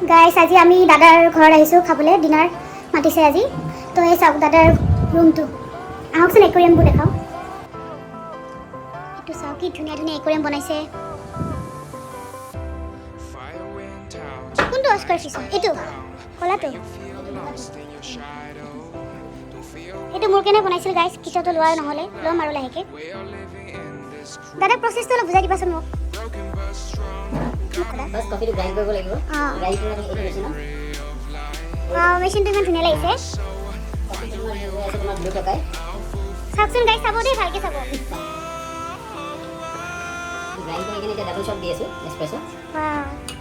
গাইছ আজি আমি দাদাৰ ঘৰত আহিছোঁ খাবলৈ ডিনাৰ মাতিছে আজি তো এই চাওক দাদাৰ ৰুমটো আহকচোন একুৰিয়ামবোৰ দেখাওঁ এইটো চাওক কি ধুনীয়া ধুনীয়া একুৰিয়াম বনাইছে কোনটো অস্কাৰ ফিছ এইটো কলাটো এইটো মোৰ কেনে বনাইছিল গাইছ কিটাটো লোৱাৰ নহ'লে ল'ম আৰু লাহেকৈ দাদা প্ৰচেছটো অলপ বুজাই দিবাচোন মোক ফাৰ্ষ্ট কফিটো গ্ৰাইণ্ড কৰিব লাগিব গ্ৰাইণ্ড কৰি এইটো মেচিনত মেচিনটো ইমান ধুনীয়া লাগিছে কফিটো তোমাৰ ব্লু টকাই চাওকচোন গাইছ চাব দেই ভালকৈ চাব গ্ৰাইণ্ড কৰি কিনে এতিয়া ডাবল শ্বট দি আছোঁ এস্প্ৰেছো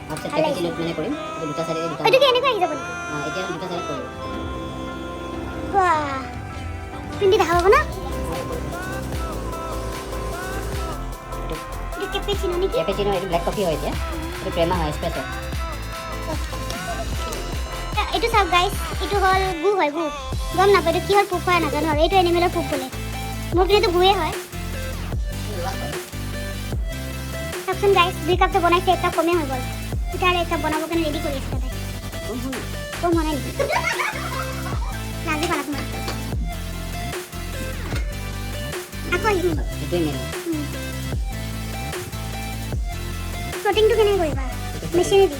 তাৰপিছত ভাল লাগিছে। কেপিচিনোত মানে কৰিম এই দুটা চাইডে দুটা এইটো কি এনেকুৱা আহি যাব নেকি এতিয়া দুটা চাইডে কৰিম বাহ পিন্ধি দেখা পাব না এইটো কেপেচিনো নেকি কেপিচিনো এইটো ব্লেক কফি হয় এতিয়া এইটো ক্ৰেমা হয় এস্প্ৰেছো এইটো চাওক গাইছ এইটো হ'ল গু হয় গু গম নাপায় এইটো কিহৰ পোক হয় নাজানো আৰু এইটো এনিমেলৰ পোক বোলে মোৰ কিন্তু গুৱে হয় চাওকচোন গাইছ 2 কাপটো বনাইছে এটা কমে হৈ গ'ল এতিয়া আৰু এটা বনাবৰ কাৰণে ৰেডি কৰি আছে তাই কম হোৱা নাই নেকি লাজি পালা তোমাৰ আকৌ আহিম এইটোৱে মেইন প্ৰটিনটো কেনেকৈ কৰিবা মেচিনেদি